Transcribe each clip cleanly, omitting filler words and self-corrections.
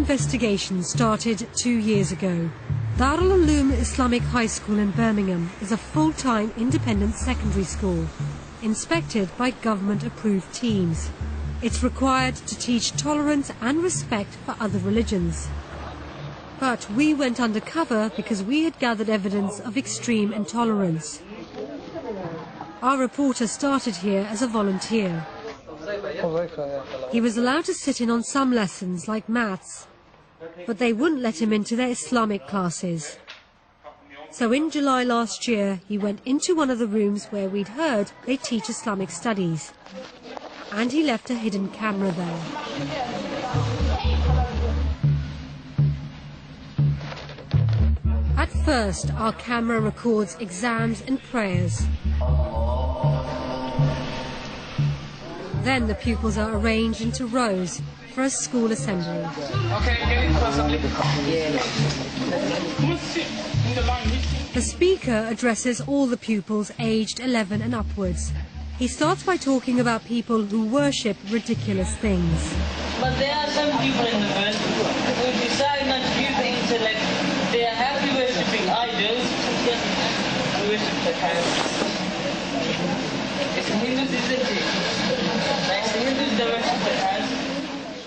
investigation started 2 years ago. Darul Uloom Islamic High School in Birmingham is a full-time independent secondary school, inspected by government-approved teams. It's required to teach tolerance and respect for other religions. But we went undercover because we had gathered evidence of extreme intolerance. Our reporter started here as a volunteer. He was allowed to sit in on some lessons like maths, but they wouldn't let him into their Islamic classes. So in July last year, he went into one of the rooms where we'd heard they teach Islamic studies, and he left a hidden camera there. At first, our camera records exams and prayers. Then the pupils are arranged into rows for a school assembly. The speaker addresses all the pupils aged 11 and upwards. He starts by talking about people who worship ridiculous things. But there are some people in the world who decide not to use the intellect. They are happy worshipping idols and worship the cows. It's Hindus, isn't it? Like the Hindus, they worship the cows.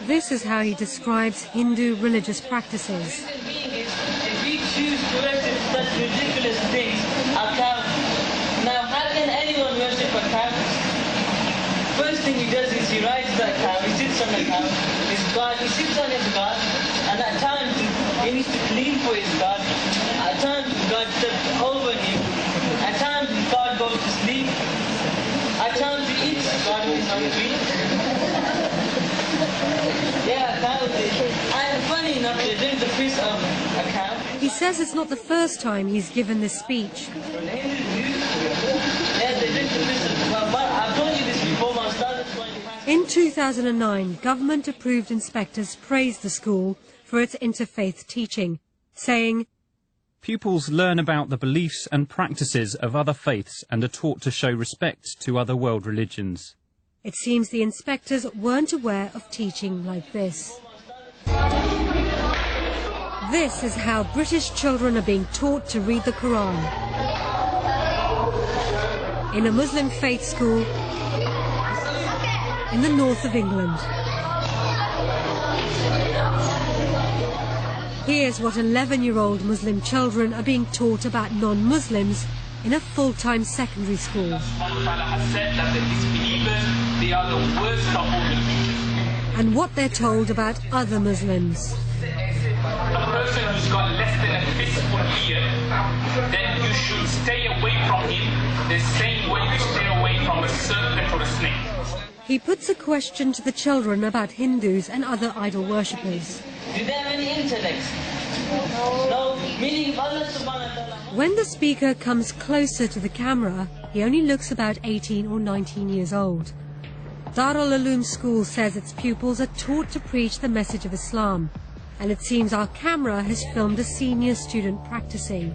This is how he describes Hindu religious practices. If we choose to worship such ridiculous things, a cow. Now, how can anyone worship a cow? First thing he does is he rides that cow, he sits on the cow, he sits on his guard, and at times he needs to clean for his guard. At times God steps over him. At times God goes to sleep. At times he eats God is hungry. Yeah, cows. And funny enough, they drink the piss of a cow. He says it's not the first time he's given this speech. Yeah, they drink the piss of the cow. But I've told you this before, but I started trying. In 2009, government-approved inspectors praised the school for its interfaith teaching, saying, "Pupils learn about the beliefs and practices of other faiths and are taught to show respect to other world religions." It seems the inspectors weren't aware of teaching like this. This is how British children are being taught to read the Quran. In a Muslim faith school in the north of England. Here's what 11-year-old Muslim children are being taught about non-Muslims in a full-time secondary school. Allah has said that the disbelievers, they are the worst of all the creatures. And what they're told about other Muslims. A person who's got less than a fistful beard, then you should stay away from him the same way you stay away from a serpent or a snake. He puts a question to the children about Hindus and other idol worshippers. Do they have any intellect? No. Meaning Allah subhanahu wa ta'ala. When the speaker comes closer to the camera, he only looks about 18 or 19 years old. Darul Uloom School says its pupils are taught to preach the message of Islam, and it seems our camera has filmed a senior student practicing.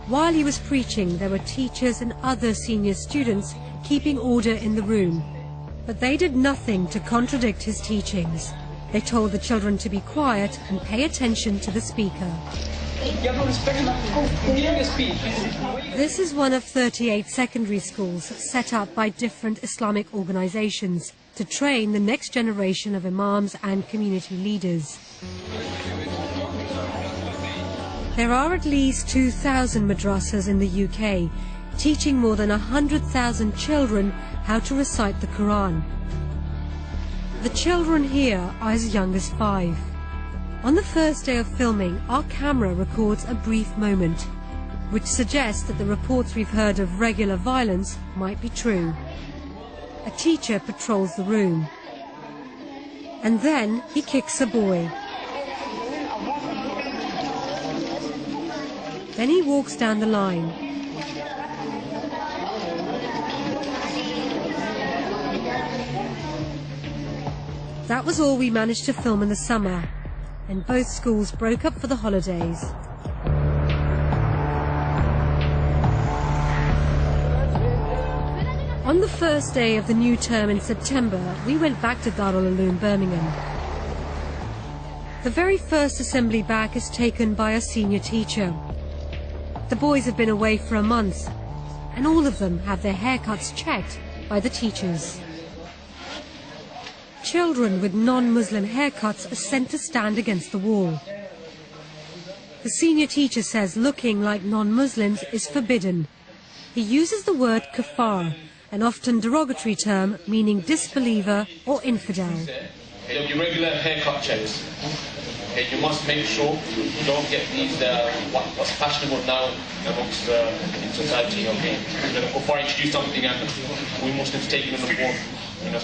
While he was preaching, there were teachers and other senior students keeping order in the room, but they did nothing to contradict his teachings. They told the children to be quiet and pay attention to the speaker. This is one of 38 secondary schools set up by different Islamic organizations to train the next generation of imams and community leaders. There are at least 2,000 madrasas in the UK, teaching more than 100,000 children how to recite the Quran. The children here are as young as 5. On the first day of filming, our camera records a brief moment, which suggests that the reports we've heard of regular violence might be true. A teacher patrols the room, and then he kicks a boy. Then he walks down the line. That was all we managed to film in the summer, and both schools broke up for the holidays. On the first day of the new term in September, we went back to Darul Uloom Birmingham. The very first assembly back is taken by a senior teacher. The boys have been away for a month, and all of them have their haircuts checked by the teachers. Children with non-Muslim haircuts are sent to stand against the wall. The senior teacher says looking like non-Muslims is forbidden. He uses the word kafar, an often derogatory term meaning disbeliever or infidel. There'll be regular haircut checks. Okay, you must make sure you don't get these what's fashionable now amongst in society. Okay, the kafar introduce something and we Muslims take it on the board. You know.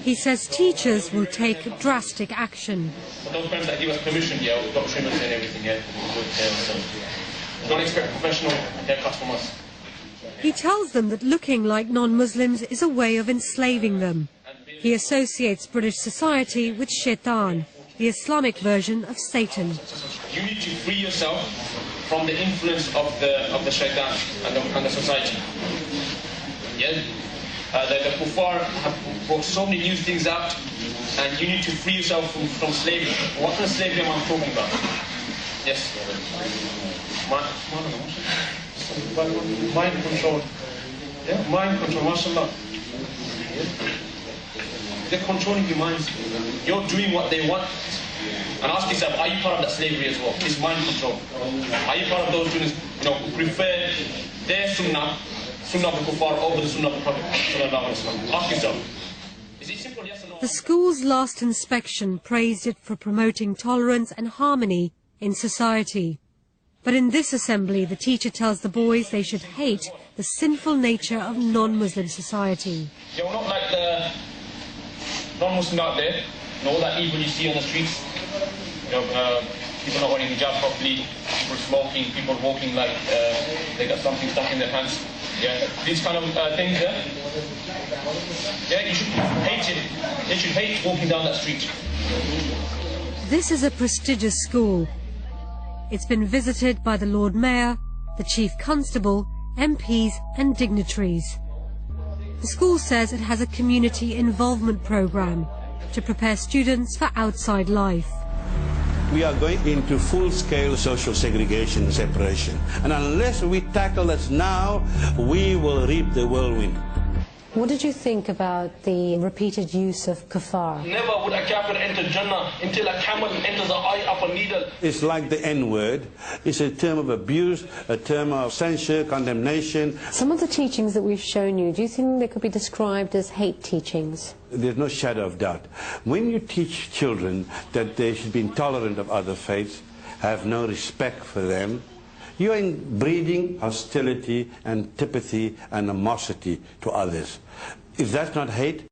He says teachers will take drastic action. But those parents that give us permission, yeah, we've got trimmers and everything, yeah, so don't expect professional haircuts from us. He tells them that looking like non-Muslims is a way of enslaving them. He associates British society with shaitan, the Islamic version of Satan. You need to free yourself from the influence of the shaitan and the society. Yeah? The kuffar have brought so many new things out, and you need to free yourself from slavery. What kind of slavery am I talking about? Yes. Mind control. Yeah, mind control, mashallah. Yeah. They're controlling your minds. You're doing what they want. And ask yourself, are you part of that slavery as well? It's mind control. Are you part of those students, who prefer their sunnah of the kuffar over the sunnah of the Prophet? Ask yourself. Is it simple, yes or no? The school's last inspection praised it for promoting tolerance and harmony in society. But in this assembly, the teacher tells the boys they should hate the sinful nature of non-Muslim society. You're not like the non-Muslim out there, all that evil you see on the streets. People not wearing hijab properly, people smoking, people walking like they got something stuck in their pants. Yeah, these kind of things, yeah, you should hate it. They should hate walking down that street. This is a prestigious school. It's been visited by the Lord Mayor, the Chief Constable, MPs and dignitaries. The school says it has a community involvement program to prepare students for outside life. We are going into full-scale social segregation and separation. And unless we tackle this now, we will reap the whirlwind. What did you think about the repeated use of kafar? Never would a kafir enter Jannah until a camel enters the eye of a needle. It's like the N-word. It's a term of abuse, a term of censure, condemnation. Some of the teachings that we've shown you, do you think they could be described as hate teachings? There's no shadow of doubt. When you teach children that they should be intolerant of other faiths, have no respect for them, you are breeding hostility, antipathy and animosity to others. If that's not hate,